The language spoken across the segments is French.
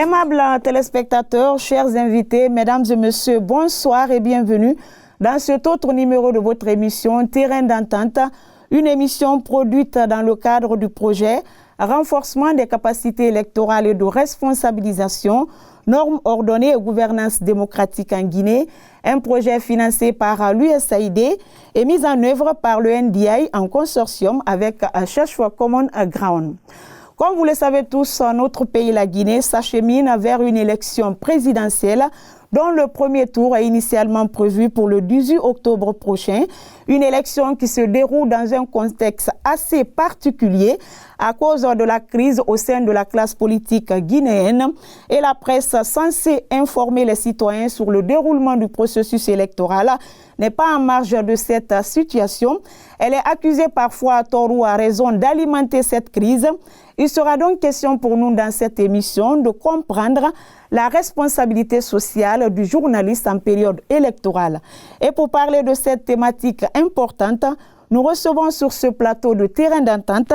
Aimables téléspectateurs, chers invités, mesdames et messieurs, bonsoir et bienvenue dans cet autre numéro de votre émission Terrain d'entente, une émission produite dans le cadre du projet Renforcement des capacités électorales et de responsabilisation, normes ordonnées et gouvernance démocratique en Guinée, un projet financé par l'USAID et mis en œuvre par le NDI en consortium avec Church for Common Ground. Comme vous le savez tous, notre pays, la Guinée, s'achemine vers une élection présidentielle dont le premier tour est initialement prévu pour le 18 octobre prochain. Une élection qui se déroule dans un contexte assez particulier à cause de la crise au sein de la classe politique guinéenne et la presse censée informer les citoyens sur le déroulement du processus électoral n'est pas en marge de cette situation. Elle est accusée parfois à tort ou à raison d'alimenter cette crise. Il sera donc question pour nous dans cette émission de comprendre la responsabilité sociale du journaliste en période électorale. Et pour parler de cette thématique importante, nous recevons sur ce plateau de Terrain d'entente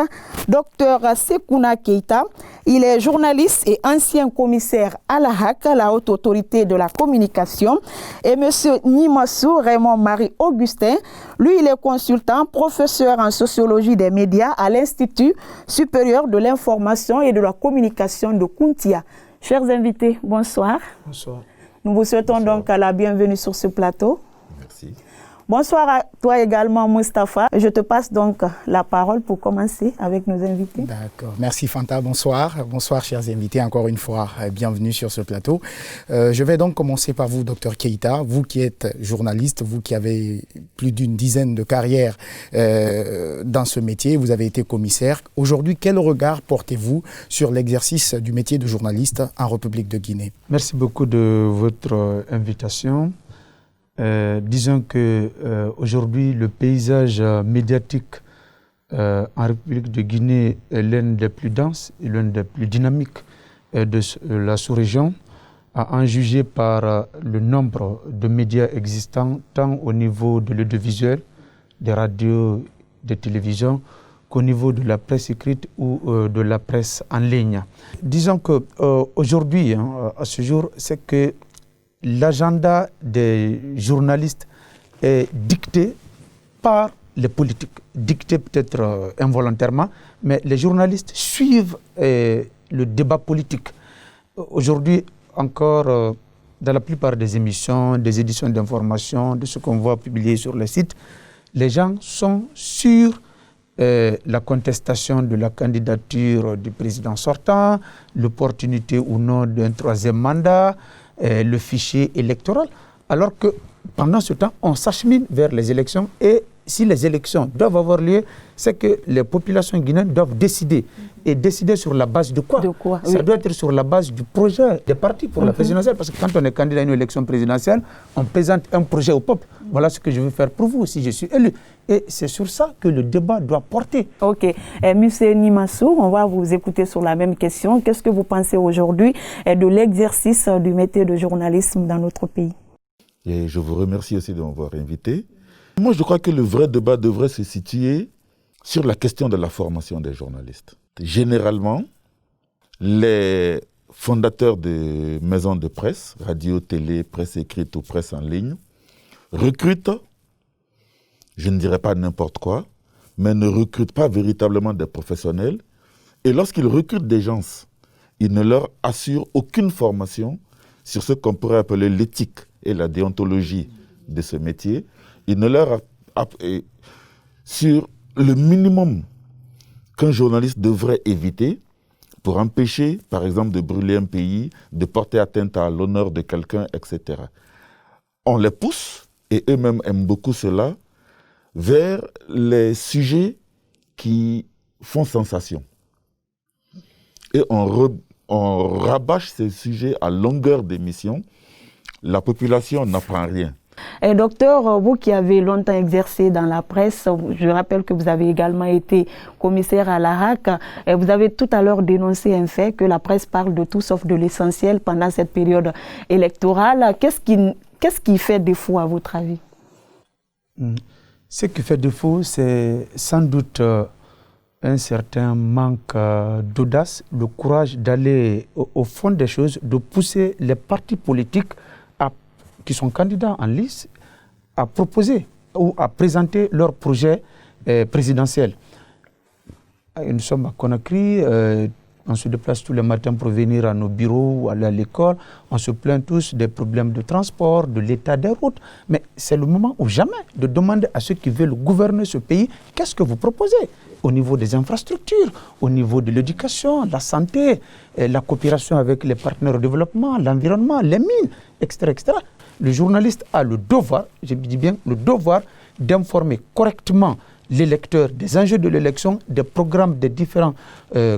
Dr Sekouna Keita. Il est journaliste et ancien commissaire à la HAC, la Haute Autorité de la Communication. Et M. Nimassou Raymond Marie-Augustin, lui, il est consultant, professeur en sociologie des médias à l'Institut supérieur de l'information et de la communication de Kountia. Chers invités, bonsoir. Bonsoir. Nous vous souhaitons donc la bienvenue sur ce plateau. Merci. Bonsoir à toi également, Mustapha. Je te passe donc la parole pour commencer avec nos invités. D'accord. Merci Fanta, bonsoir. Bonsoir chers invités, encore une fois, bienvenue sur ce plateau. Je vais donc commencer par vous, Dr Keita, vous qui êtes journaliste, vous qui avez plus d'une dizaine de carrières dans ce métier, vous avez été commissaire. Aujourd'hui, quel regard portez-vous sur l'exercice du métier de journaliste en République de Guinée? Merci beaucoup de votre invitation. Disons que aujourd'hui le paysage médiatique en République de Guinée est l'un des plus denses et l'un des plus dynamiques de la sous-région, à en juger par le nombre de médias existants, tant au niveau de l'audiovisuel, des radios, des télévisions, qu'au niveau de la presse écrite ou de la presse en ligne. Disons que aujourd'hui, à ce jour, c'est que l'agenda des journalistes est dicté par les politiques, dicté peut-être involontairement, mais les journalistes suivent le débat politique. Aujourd'hui encore, dans la plupart des émissions, des éditions d'information, de ce qu'on voit publier sur les sites, les gens sont sur la contestation de la candidature du président sortant, l'opportunité ou non d'un troisième mandat, le fichier électoral, alors que pendant ce temps, on s'achemine vers les élections et si les élections doivent avoir lieu, c'est que les populations guinéennes doivent décider. Et décider sur la base de quoi? Ça doit être sur la base du projet des partis pour la présidentielle, parce que quand on est candidat à une élection présidentielle, on présente un projet au peuple. Voilà ce que je veux faire pour vous si je suis élu. Et c'est sur ça que le débat doit porter. Ok. Monsieur Nimassou, on va vous écouter sur la même question. Qu'est-ce que vous pensez aujourd'hui de l'exercice du métier de journalisme dans notre pays? Et je vous remercie aussi de m'avoir invité. Moi, je crois que le vrai débat devrait se situer sur la question de la formation des journalistes. Généralement, les fondateurs de maisons de presse, radio, télé, presse écrite ou presse en ligne, recrutent, je ne dirais pas n'importe quoi, mais ne recrutent pas véritablement des professionnels. Et lorsqu'ils recrutent des gens, ils ne leur assurent aucune formation sur ce qu'on pourrait appeler l'éthique et la déontologie de ce métier. Ils ne leur sur le minimum qu'un journaliste devrait éviter pour empêcher, par exemple, de brûler un pays, de porter atteinte à l'honneur de quelqu'un, etc. On les pousse, et eux-mêmes aiment beaucoup cela, vers les sujets qui font sensation. Et on rabâche ces sujets à longueur d'émission. La population n'apprend rien. Et docteur, vous qui avez longtemps exercé dans la presse, je rappelle que vous avez également été commissaire à la HAC, et vous avez tout à l'heure dénoncé un fait que la presse parle de tout sauf de l'essentiel pendant cette période électorale. Qu'est-ce qui fait défaut à votre avis? Ce qui fait défaut, c'est sans doute un certain manque d'audace, le courage d'aller au fond des choses, de pousser les partis politiques qui sont candidats en lice à proposer ou à présenter leur projet présidentiel. Nous sommes à Conakry, on se déplace tous les matins pour venir à nos bureaux ou aller à l'école. On se plaint tous des problèmes de transport, de l'état des routes. Mais c'est le moment ou jamais de demander à ceux qui veulent gouverner ce pays, qu'est-ce que vous proposez au niveau des infrastructures, au niveau de l'éducation, la santé, la coopération avec les partenaires au développement, l'environnement, les mines, etc., etc. Le journaliste a le devoir, je dis bien le devoir, d'informer correctement l'électeur des enjeux de l'élection, des programmes des différents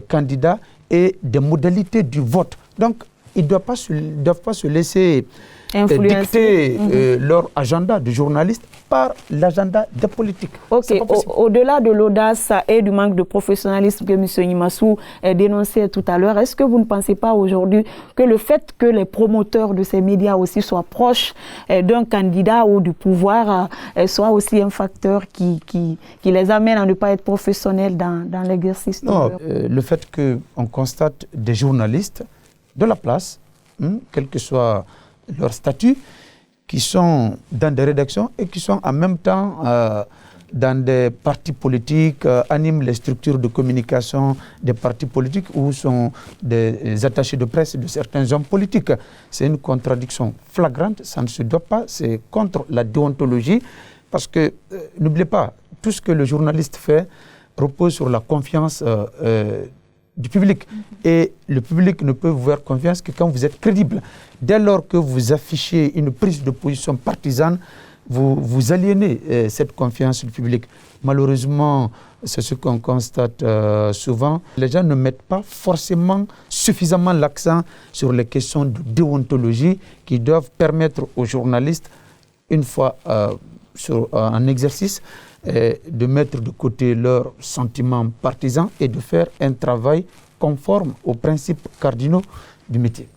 candidats et des modalités du vote. Donc, ils ne doivent pas se laisser dicter leur agenda de journaliste par l'agenda des politiques. Ok, au-delà de l'audace et du manque de professionnalisme que M. Gnimassou dénonçait tout à l'heure, est-ce que vous ne pensez pas aujourd'hui que le fait que les promoteurs de ces médias aussi soient proches d'un candidat ou du pouvoir soit aussi un facteur qui les amène à ne pas être professionnels dans l'exercice de leur... Le fait qu'on constate des journalistes de la place, quel que soit leur statut, qui sont dans des rédactions et qui sont en même temps dans des partis politiques, animent les structures de communication des partis politiques ou sont des attachés de presse de certains hommes politiques. C'est une contradiction flagrante, ça ne se doit pas, c'est contre la déontologie, parce que, n'oubliez pas, tout ce que le journaliste fait repose sur la confiance du public. Et le public ne peut vous faire confiance que quand vous êtes crédible. Dès lors que vous affichez une prise de position partisane, vous aliénez cette confiance du public. Malheureusement, c'est ce qu'on constate souvent. Les gens ne mettent pas forcément suffisamment l'accent sur les questions de déontologie qui doivent permettre aux journalistes, une fois en exercice, de mettre de côté leurs sentiments partisans et de faire un travail conforme aux principes cardinaux du métier.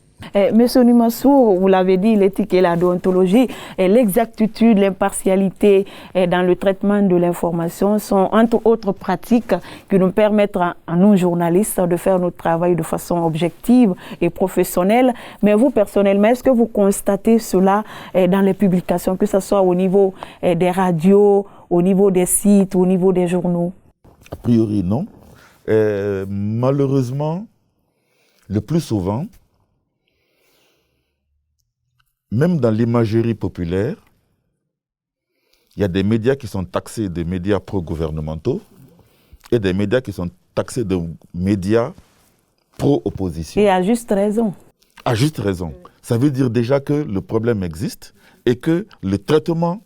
Monsieur Gnimassou, vous l'avez dit, l'éthique et la déontologie, l'exactitude, l'impartialité dans le traitement de l'information sont entre autres pratiques qui nous permettent à nous journalistes de faire notre travail de façon objective et professionnelle. Mais vous personnellement, est-ce que vous constatez cela dans les publications, que ce soit au niveau des radios, au niveau des sites, au niveau des journaux? A priori, non. Malheureusement, le plus souvent, même dans l'imagerie populaire, il y a des médias qui sont taxés de médias pro-gouvernementaux et des médias qui sont taxés de médias pro-opposition. Et à juste raison. À juste raison. Ça veut dire déjà que le problème existe et que le traitement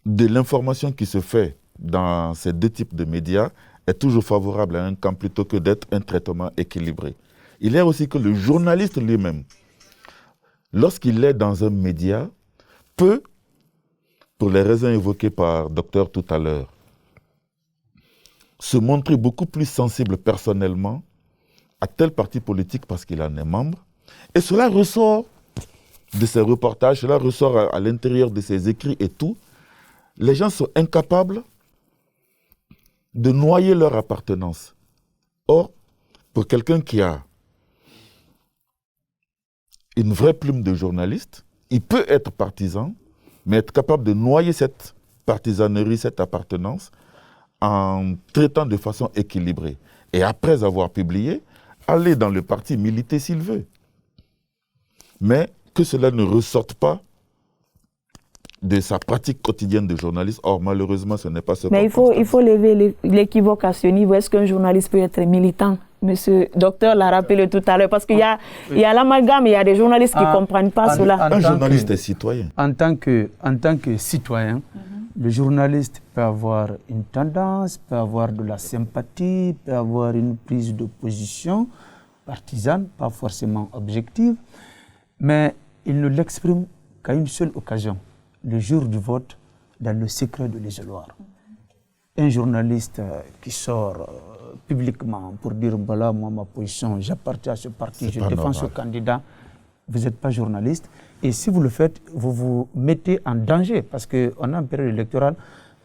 de l'information qui se fait dans ces deux types de médias est toujours favorable à un camp plutôt que d'être un traitement équilibré. Il y a aussi que le journaliste lui-même, lorsqu'il est dans un média, peut, pour les raisons évoquées par docteur tout à l'heure, se montrer beaucoup plus sensible personnellement à tel parti politique parce qu'il en est membre. Et cela ressort de ses reportages, cela ressort à l'intérieur de ses écrits et tout. Les gens sont incapables de noyer leur appartenance. Or, pour quelqu'un qui a une vraie plume de journaliste, il peut être partisan, mais être capable de noyer cette partisanerie, cette appartenance, en traitant de façon équilibrée. Et après avoir publié, aller dans le parti, militer s'il veut. Mais que cela ne ressorte pas de sa pratique quotidienne de journaliste. Or, malheureusement, ce n'est pas ce qu'on constate. Mais il faut lever l'équivoque à ce niveau. Est-ce qu'un journaliste peut être militant? Monsieur Docteur l'a rappelé tout à l'heure, parce qu'il y a l'amalgame, il y a des journalistes qui ne comprennent pas cela. Un journaliste est citoyen. En tant que citoyen, le journaliste peut avoir une tendance, peut avoir de la sympathie, peut avoir une prise de position partisane, pas forcément objective, mais il ne l'exprime qu'à une seule occasion, le jour du vote, dans le secret de l'isoloir. Un journaliste qui sort publiquement pour dire voilà, moi, ma position, j'appartiens à ce parti, je défends ce candidat, vous n'êtes pas journaliste. Et si vous le faites, vous vous mettez en danger parce qu'on a une période électorale,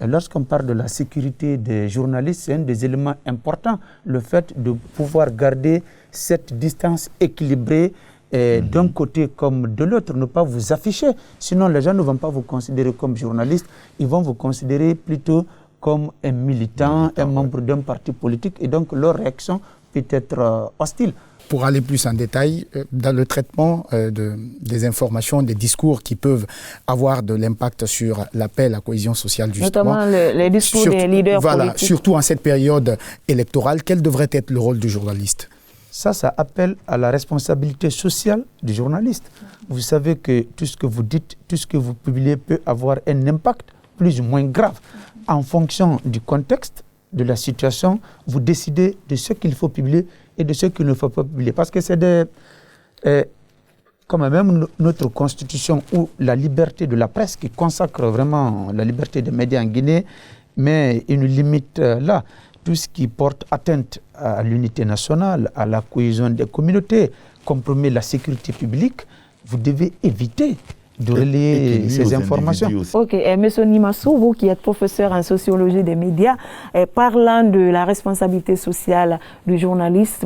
lorsqu'on parle de la sécurité des journalistes, c'est un des éléments importants, le fait de pouvoir garder cette distance équilibrée d'un côté comme de l'autre, ne pas vous afficher. Sinon, les gens ne vont pas vous considérer comme journaliste, ils vont vous considérer plutôt comme un militant, un membre d'un parti politique, et donc leur réaction peut être hostile. Pour aller plus en détail, dans le traitement des informations, des discours qui peuvent avoir de l'impact sur la paix, la cohésion sociale, justement. Notamment les discours des leaders politiques. Surtout en cette période électorale, quel devrait être le rôle du journaliste? Ça appelle à la responsabilité sociale du journaliste. Vous savez que tout ce que vous dites, tout ce que vous publiez peut avoir un impact plus ou moins grave. En fonction du contexte, de la situation, vous décidez de ce qu'il faut publier et de ce qu'il ne faut pas publier. Parce que c'est comme même notre constitution ou la liberté de la presse qui consacre vraiment la liberté des médias en Guinée, mais une limite là. Tout ce qui porte atteinte à l'unité nationale, à la cohésion des communautés, compromet la sécurité publique, vous devez éviter de relayer ces informations. Ok, M. Nimassou, vous qui êtes professeur en sociologie des médias, parlant de la responsabilité sociale du journaliste,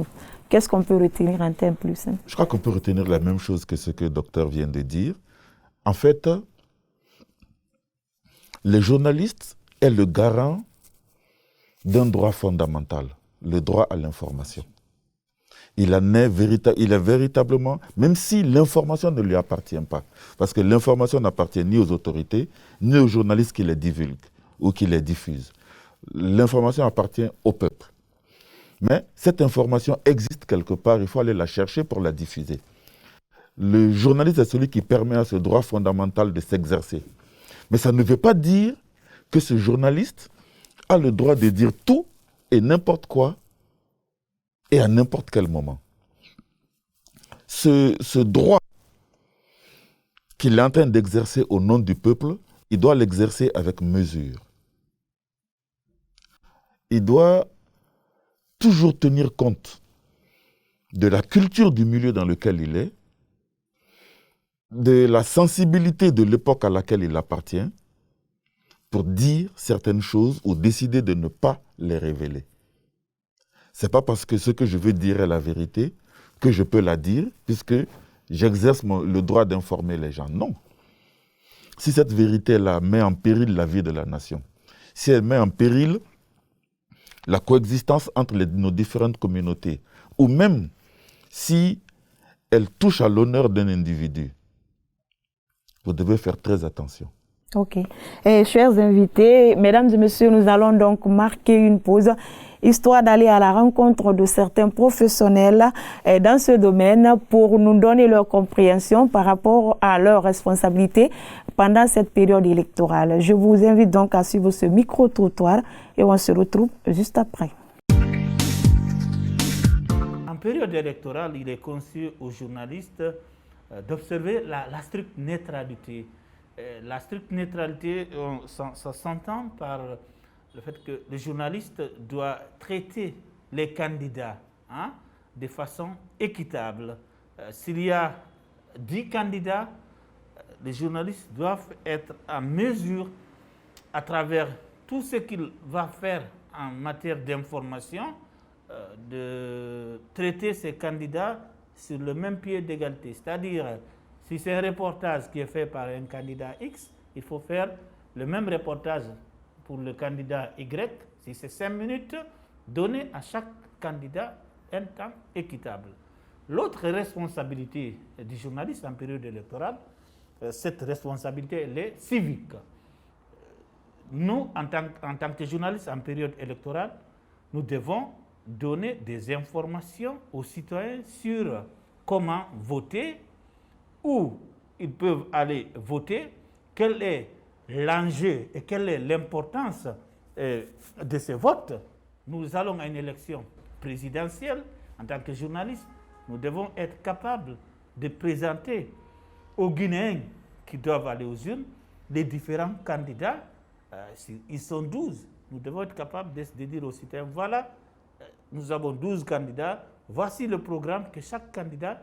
qu'est-ce qu'on peut retenir en termes plus? Je crois qu'on peut retenir la même chose que ce que le docteur vient de dire. En fait, le journaliste est le garant d'un droit fondamental, le droit à l'information. Il est véritablement, même si l'information ne lui appartient pas, parce que l'information n'appartient ni aux autorités, ni aux journalistes qui les divulguent ou qui les diffusent. L'information appartient au peuple. Mais cette information existe quelque part, il faut aller la chercher pour la diffuser. Le journaliste est celui qui permet à ce droit fondamental de s'exercer. Mais ça ne veut pas dire que ce journaliste a le droit de dire tout et n'importe quoi et à n'importe quel moment. Ce droit qu'il est en train d'exercer au nom du peuple, il doit l'exercer avec mesure. Il doit toujours tenir compte de la culture du milieu dans lequel il est, de la sensibilité de l'époque à laquelle il appartient, pour dire certaines choses ou décider de ne pas les révéler. Ce n'est pas parce que ce que je veux dire est la vérité que je peux la dire, puisque j'exerce le droit d'informer les gens. Non. Si cette vérité-là met en péril la vie de la nation, si elle met en péril la coexistence entre nos différentes communautés, ou même si elle touche à l'honneur d'un individu, vous devez faire très attention. Ok. Chers invités, mesdames et messieurs, nous allons donc marquer une pause, histoire d'aller à la rencontre de certains professionnels dans ce domaine pour nous donner leur compréhension par rapport à leurs responsabilités pendant cette période électorale. Je vous invite donc à suivre ce micro-trottoir et on se retrouve juste après. En période électorale, il est conçu aux journalistes d'observer la stricte neutralité. La stricte neutralité, ça s'entend par le fait que le journaliste doit traiter les candidats de façon équitable. S'il y a 10 candidats, les journalistes doivent être en mesure, à travers tout ce qu'il va faire en matière d'information, de traiter ces candidats sur le même pied d'égalité. C'est-à-dire, si c'est un reportage qui est fait par un candidat X, il faut faire le même reportage pour le candidat Y. Si c'est 5 minutes, donner à chaque candidat un temps équitable. L'autre responsabilité du journaliste en période électorale, cette responsabilité, elle est civique. Nous, en tant que journalistes en période électorale, nous devons donner des informations aux citoyens sur comment voter, où ils peuvent aller voter, quel est l'enjeu et quelle est l'importance de ces votes. Nous allons à une élection présidentielle. En tant que journalistes, nous devons être capables de présenter aux Guinéens qui doivent aller aux urnes les différents candidats. Ils sont 12. Nous devons être capables de dire aux citoyens, voilà, nous avons 12 candidats, voici le programme que chaque candidat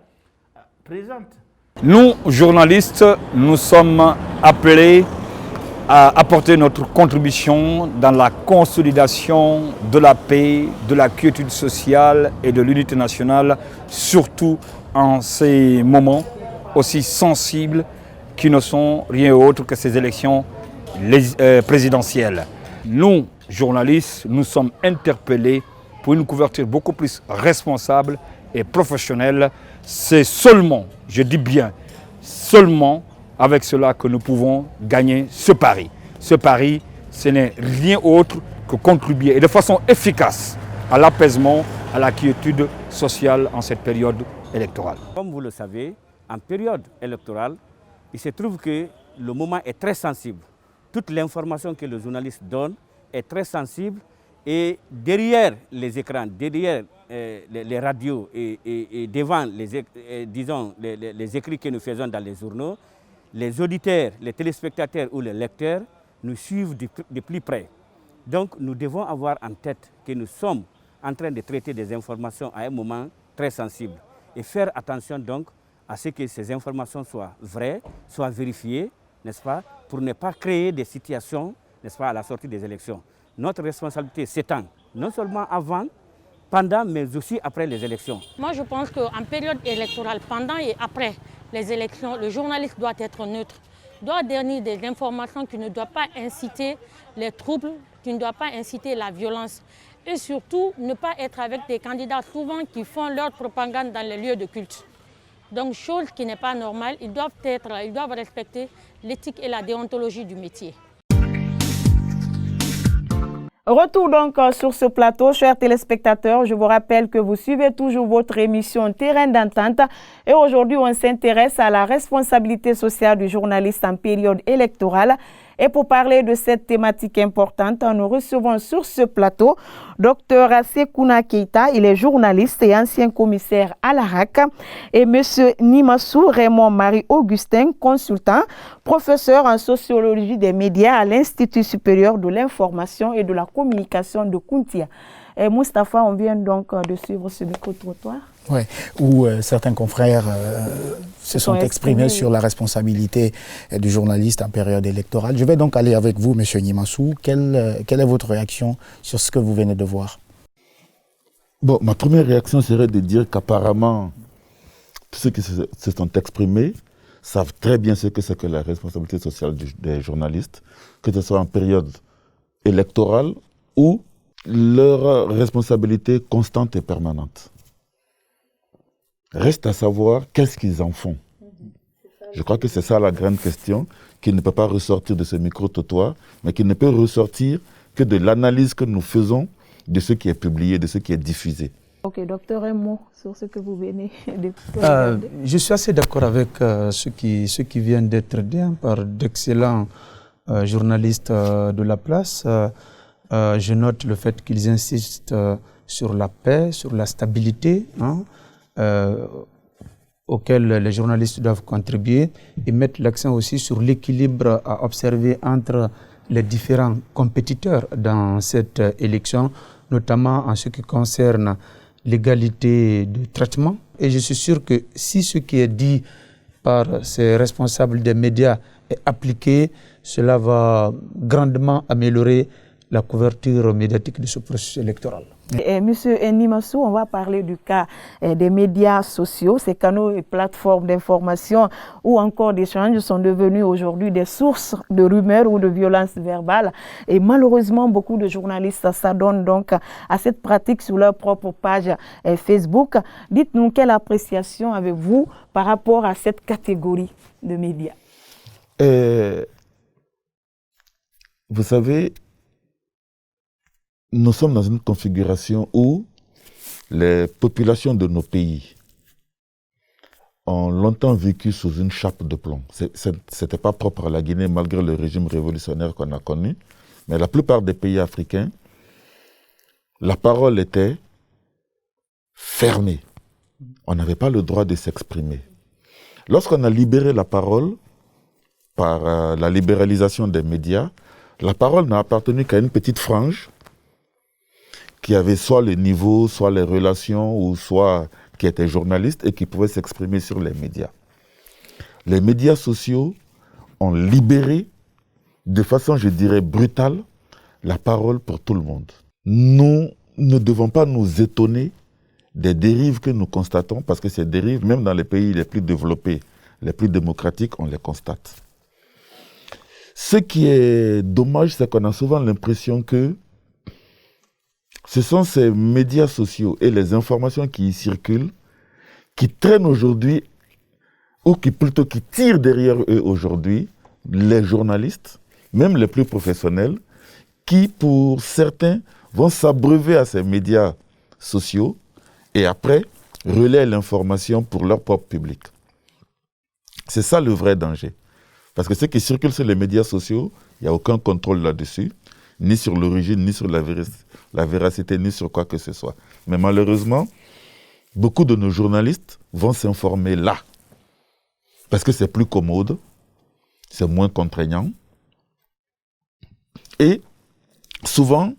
présente. Nous, journalistes, nous sommes appelés à apporter notre contribution dans la consolidation de la paix, de la quiétude sociale et de l'unité nationale, surtout en ces moments aussi sensibles qui ne sont rien autre que ces élections présidentielles. Nous, journalistes, nous sommes interpellés pour une couverture beaucoup plus responsable et professionnelle. C'est seulement, je dis bien, seulement avec cela que nous pouvons gagner ce pari. Ce pari, ce n'est rien autre que contribuer et de façon efficace à l'apaisement, à la quiétude sociale en cette période électorale. Comme vous le savez, en période électorale, il se trouve que le moment est très sensible. Toute l'information que le journaliste donne est très sensible et derrière les écrans, derrière les radios et devant les écrits que nous faisons dans les journaux, les auditeurs, les téléspectateurs ou les lecteurs nous suivent de plus près. Donc nous devons avoir en tête que nous sommes en train de traiter des informations à un moment très sensible et faire attention donc à ce que ces informations soient vraies, soient vérifiées, n'est-ce pas, pour ne pas créer des situations, n'est-ce pas, à la sortie des élections. Notre responsabilité s'étend non seulement avant, pendant, mais aussi après les élections. Moi, je pense qu'en période électorale, pendant et après les élections, le journaliste doit être neutre, doit donner des informations qui ne doivent pas inciter les troubles, qui ne doivent pas inciter la violence. Et surtout, ne pas être avec des candidats souvent qui font leur propagande dans les lieux de culte. Donc, chose qui n'est pas normale, ils doivent respecter l'éthique et la déontologie du métier. Retour donc sur ce plateau, chers téléspectateurs. Je vous rappelle que vous suivez toujours votre émission Terrain d'entente. Et aujourd'hui, on s'intéresse à la responsabilité sociale du journaliste en période électorale. Et pour parler de cette thématique importante, nous recevons sur ce plateau Dr Sekouna Keita. Il est journaliste et ancien commissaire à la RAC. Et M. Nimassou Raymond Marie-Augustin, consultant, professeur en sociologie des médias à l'Institut supérieur de l'information et de la communication de Kountia. Et Moustapha, on vient donc de suivre ce micro-trottoir. Oui, où certains confrères se sont exprimés sur la responsabilité du journaliste en période électorale. Je vais donc aller avec vous, M. Nimassou. Quelle est votre réaction sur ce que vous venez de voir? Bon, ma première réaction serait de dire qu'apparemment, tous ceux qui se sont exprimés savent très bien ce que c'est que la responsabilité sociale des journalistes, que ce soit en période électorale ou leur responsabilité constante et permanente. Reste à savoir qu'est-ce qu'ils en font. Je crois que c'est ça la grande question, qui ne peut pas ressortir de ce micro-trottoir, mais qui ne peut ressortir que de l'analyse que nous faisons de ce qui est publié, de ce qui est diffusé. Ok, docteur, un mot sur ce que vous venez de Je suis assez d'accord avec ce qui vient d'être dit par d'excellents journalistes de la place. Je note le fait qu'ils insistent sur la paix, sur la stabilité, auquel les journalistes doivent contribuer, et mettre l'accent aussi sur l'équilibre à observer entre les différents compétiteurs dans cette élection, notamment en ce qui concerne l'égalité de traitement. Et je suis sûr que si ce qui est dit par ces responsables des médias est appliqué, cela va grandement améliorer la couverture médiatique de ce processus électoral. Monsieur Nimassou, on va parler du cas des médias sociaux. Ces canaux et plateformes d'information ou encore d'échange sont devenus aujourd'hui des sources de rumeurs ou de violences verbales. Et malheureusement, beaucoup de journalistes s'adonnent donc à cette pratique sur leur propre page Facebook. Dites-nous, quelle appréciation avez-vous par rapport à cette catégorie de médias? Vous savez, nous sommes dans une configuration où les populations de nos pays ont longtemps vécu sous une chape de plomb. Ce n'était pas propre à la Guinée malgré le régime révolutionnaire qu'on a connu, mais la plupart des pays africains, la parole était fermée. On n'avait pas le droit de s'exprimer. Lorsqu'on a libéré la parole par la libéralisation des médias, la parole n'a appartenu qu'à une petite frange qui avait soit le niveau, soit les relations, ou soit qui était journaliste et qui pouvait s'exprimer sur les médias. Les médias sociaux ont libéré de façon, je dirais, brutale, la parole pour tout le monde. Nous ne devons pas nous étonner des dérives que nous constatons, parce que ces dérives, même dans les pays les plus développés, les plus démocratiques, on les constate. Ce qui est dommage, c'est qu'on a souvent l'impression que ce sont ces médias sociaux et les informations qui y circulent qui traînent aujourd'hui, ou qui tirent derrière eux aujourd'hui, les journalistes, même les plus professionnels, qui pour certains vont s'abreuver à ces médias sociaux et après relaient l'information pour leur propre public. C'est ça le vrai danger. Parce que ce qui circule sur les médias sociaux, il n'y a aucun contrôle là-dessus, ni sur l'origine, ni sur la véracité, ni sur quoi que ce soit. Mais malheureusement, beaucoup de nos journalistes vont s'informer là. Parce que c'est plus commode, c'est moins contraignant. Et souvent,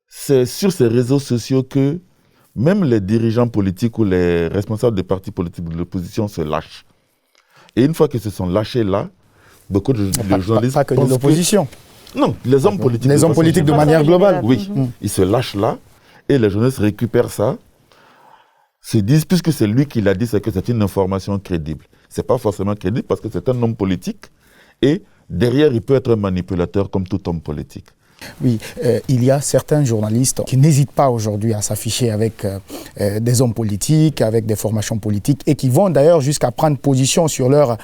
c'est sur ces réseaux sociaux que même les dirigeants politiques ou les responsables des partis politiques de l'opposition se lâchent. Et une fois qu'ils se sont lâchés là, beaucoup de journalistes... Pas que de l'opposition. Non, les hommes politiques. Les hommes politiques de manière globale. Oui, ils se lâchent là et les journalistes récupèrent ça, se disent, puisque c'est lui qui l'a dit, c'est que c'est une information crédible. Ce n'est pas forcément crédible parce que c'est un homme politique et derrière, il peut être un manipulateur comme tout homme politique. Oui, il y a certains journalistes qui n'hésitent pas aujourd'hui à s'afficher avec des hommes politiques, avec des formations politiques et qui vont d'ailleurs jusqu'à prendre position sur leur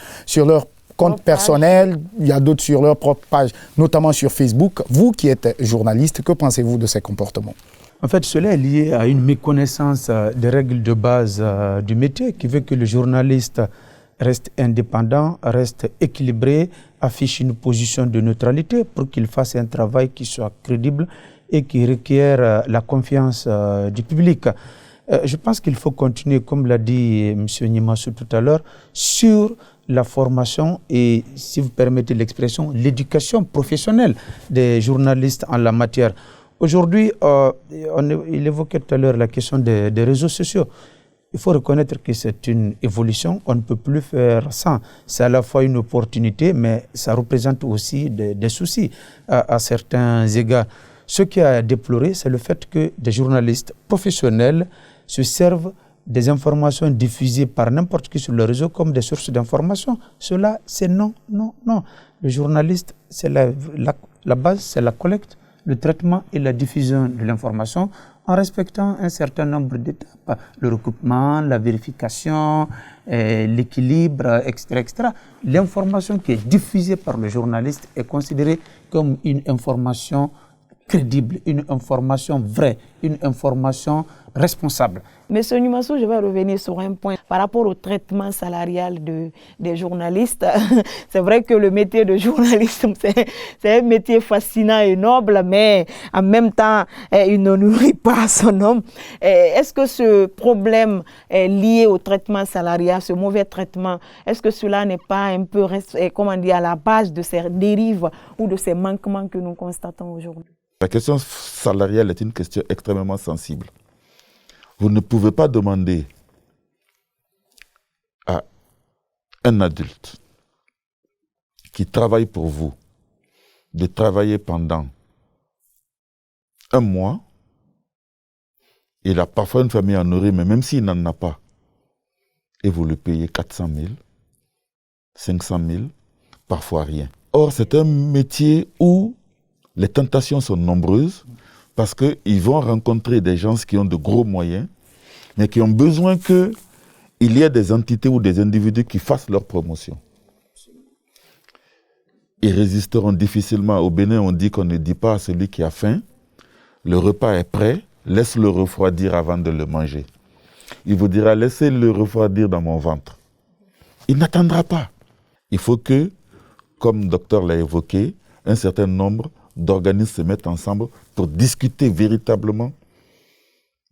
compte personnel. Il y a d'autres sur leur propre page, notamment sur Facebook. Vous qui êtes journaliste, que pensez-vous de ces comportements ? En fait, cela est lié à une méconnaissance des règles de base du métier qui veut que le journaliste reste indépendant, reste équilibré, affiche une position de neutralité pour qu'il fasse un travail qui soit crédible et qui requiert la confiance du public. Je pense qu'il faut continuer, comme l'a dit M. Nimassou tout à l'heure, sur la formation et, si vous permettez l'expression, l'éducation professionnelle des journalistes en la matière. Aujourd'hui, il évoquait tout à l'heure la question des réseaux sociaux. Il faut reconnaître que c'est une évolution, on ne peut plus faire sans. C'est à la fois une opportunité, mais ça représente aussi des soucis à certains égards. Ce qui a déploré, c'est le fait que des journalistes professionnels se servent des informations diffusées par n'importe qui sur le réseau comme des sources d'information. Cela, c'est non. Le journaliste, c'est la base, c'est la collecte, le traitement et la diffusion de l'information en respectant un certain nombre d'étapes. Le recoupement, la vérification, l'équilibre, etc. L'information qui est diffusée par le journaliste est considérée comme une information crédible, une information vraie, une information responsable. Monsieur Nimassou, je vais revenir sur un point par rapport au traitement salarial des journalistes. C'est vrai que le métier de journaliste, c'est un métier fascinant et noble, mais en même temps, il ne nourrit pas son homme. Est-ce que ce problème est lié au traitement salarial, ce mauvais traitement, est-ce que cela n'est pas un peu, à la base de ces dérives ou de ces manquements que nous constatons aujourd'hui? La question salariale est une question extrêmement sensible. Vous ne pouvez pas demander à un adulte qui travaille pour vous de travailler pendant un mois. Il a parfois une famille à nourrir, mais même s'il n'en a pas, et vous le payez 400 000, 500 000, parfois rien. Or, c'est un métier où les tentations sont nombreuses parce qu'ils vont rencontrer des gens qui ont de gros moyens, mais qui ont besoin qu'il y ait des entités ou des individus qui fassent leur promotion. Ils résisteront difficilement. Au Bénin, on dit qu'on ne dit pas à celui qui a faim, le repas est prêt, laisse-le refroidir avant de le manger. Il vous dira, laissez-le refroidir dans mon ventre. Il n'attendra pas. Il faut que, comme le docteur l'a évoqué, un certain nombre d'organismes se mettent ensemble pour discuter véritablement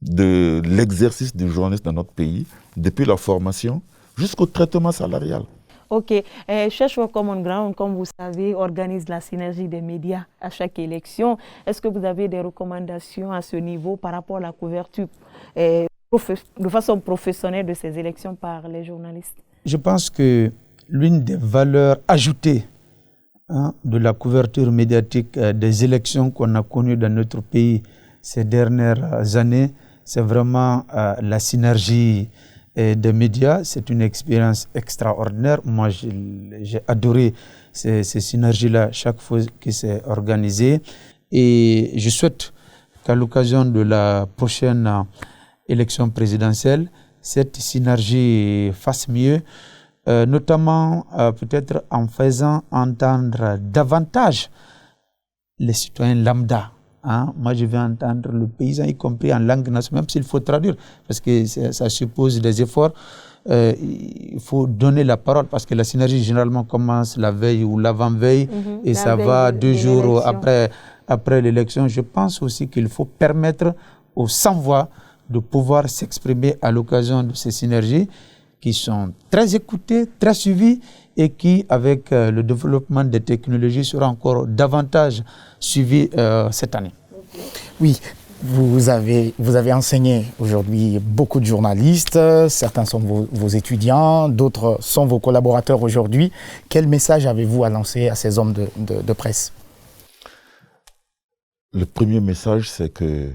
de l'exercice du journaliste dans notre pays, depuis la formation jusqu'au traitement salarial. Ok. Cherche for Common Ground, comme vous savez, organise la synergie des médias à chaque élection. Est-ce que vous avez des recommandations à ce niveau par rapport à la couverture de façon professionnelle de ces élections par les journalistes? Je pense que l'une des valeurs ajoutées de la couverture médiatique des élections qu'on a connues dans notre pays ces dernières années, c'est vraiment la synergie des médias. C'est une expérience extraordinaire. Moi, j'ai adoré ces synergies-là chaque fois que c'est organisé. Et je souhaite qu'à l'occasion de la prochaine élection présidentielle, cette synergie fasse mieux, notamment peut-être en faisant entendre davantage les citoyens lambda. Moi, je vais entendre le paysan, y compris en langue nationale, même s'il faut traduire, parce que ça suppose des efforts. Il faut donner la parole, parce que la synergie, généralement, commence la veille ou l'avant-veille, et ça va 2 jours après l'élection. Je pense aussi qu'il faut permettre aux sans-voix de pouvoir s'exprimer à l'occasion de ces synergies qui sont très écoutées, très suivies et qui, avec le développement des technologies, seront encore davantage suivies cette année. Oui, vous avez enseigné aujourd'hui beaucoup de journalistes, certains sont vos étudiants, d'autres sont vos collaborateurs aujourd'hui. Quel message avez-vous à lancer à ces hommes de presse? Le premier message, c'est qu'ils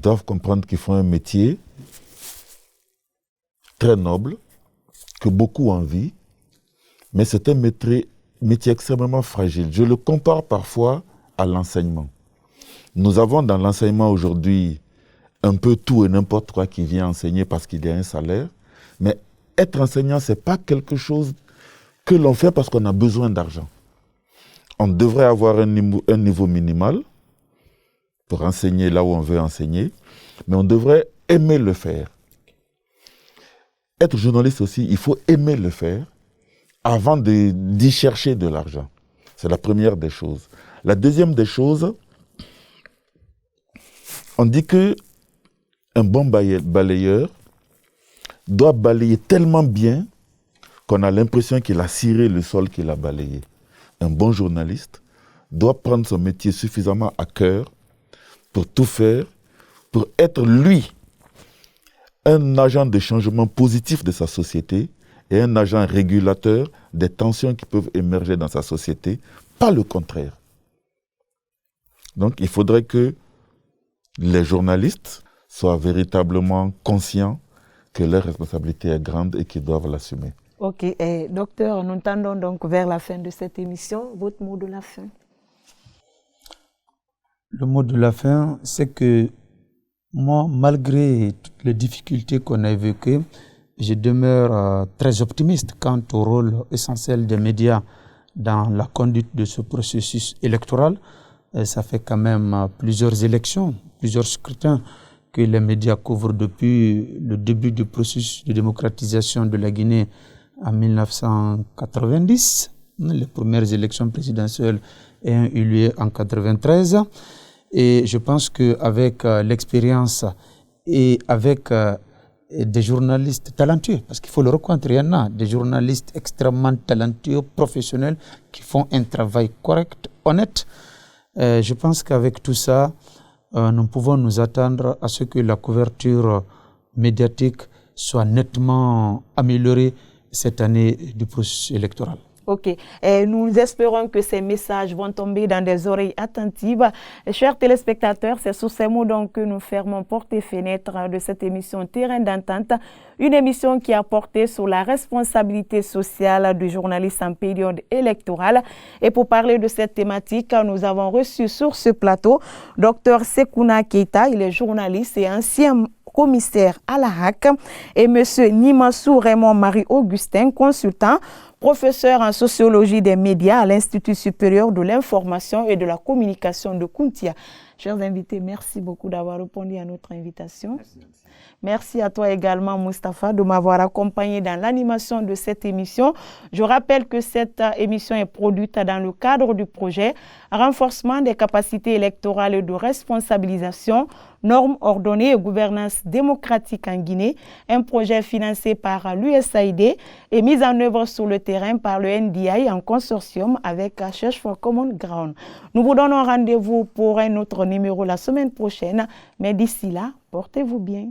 doivent comprendre qu'ils font un métier très noble, que beaucoup envient, mais c'est un métier extrêmement fragile. Je le compare parfois à l'enseignement. Nous avons dans l'enseignement aujourd'hui un peu tout et n'importe quoi qui vient enseigner parce qu'il y a un salaire, mais être enseignant, ce n'est pas quelque chose que l'on fait parce qu'on a besoin d'argent. On devrait avoir un niveau minimal pour enseigner là où on veut enseigner, mais on devrait aimer le faire. Être journaliste aussi, il faut aimer le faire avant d'y chercher de l'argent. C'est la première des choses. La deuxième des choses, on dit qu'un bon balayeur doit balayer tellement bien qu'on a l'impression qu'il a ciré le sol qu'il a balayé. Un bon journaliste doit prendre son métier suffisamment à cœur pour tout faire, pour être lui un agent de changement positif de sa société et un agent régulateur des tensions qui peuvent émerger dans sa société, pas le contraire. Donc il faudrait que les journalistes soient véritablement conscients que leur responsabilité est grande et qu'ils doivent l'assumer. Ok, docteur, nous tendons donc vers la fin de cette émission. Votre mot de la fin? Le mot de la fin, c'est que moi, malgré toutes les difficultés qu'on a évoquées, je demeure très optimiste quant au rôle essentiel des médias dans la conduite de ce processus électoral. Ça fait quand même plusieurs élections, plusieurs scrutins que les médias couvrent depuis le début du processus de démocratisation de la Guinée en 1990. Les premières élections présidentielles ayant eu lieu en 1993. Et je pense qu'avec l'expérience et avec des journalistes talentueux, parce qu'il faut le reconnaître, il y en a des journalistes extrêmement talentueux, professionnels, qui font un travail correct, honnête. Je pense qu'avec tout ça, nous pouvons nous attendre à ce que la couverture médiatique soit nettement améliorée cette année du processus électoral. Ok. Nous espérons que ces messages vont tomber dans des oreilles attentives. Chers téléspectateurs, c'est sous ces mots donc que nous fermons porte et fenêtre de cette émission Terrain d'entente, une émission qui a porté sur la responsabilité sociale du journaliste en période électorale. Et pour parler de cette thématique, nous avons reçu sur ce plateau Dr Sekouna Keita, il est journaliste et ancien commissaire à la HAC, et M. Nimassou Raymond Marie-Augustin, consultant, professeur en sociologie des médias à l'Institut supérieur de l'information et de la communication de Kountia. Chers invités, merci beaucoup d'avoir répondu à notre invitation. Merci. Merci à toi également, Moustapha, de m'avoir accompagné dans l'animation de cette émission. Je rappelle que cette émission est produite dans le cadre du projet Renforcement des capacités électorales et de responsabilisation, normes ordonnées et gouvernance démocratique en Guinée, un projet financé par l'USAID et mis en œuvre sur le terrain par le NDI en consortium avec Search for Common Ground. Nous vous donnons rendez-vous pour un autre numéro la semaine prochaine, mais d'ici là, portez-vous bien.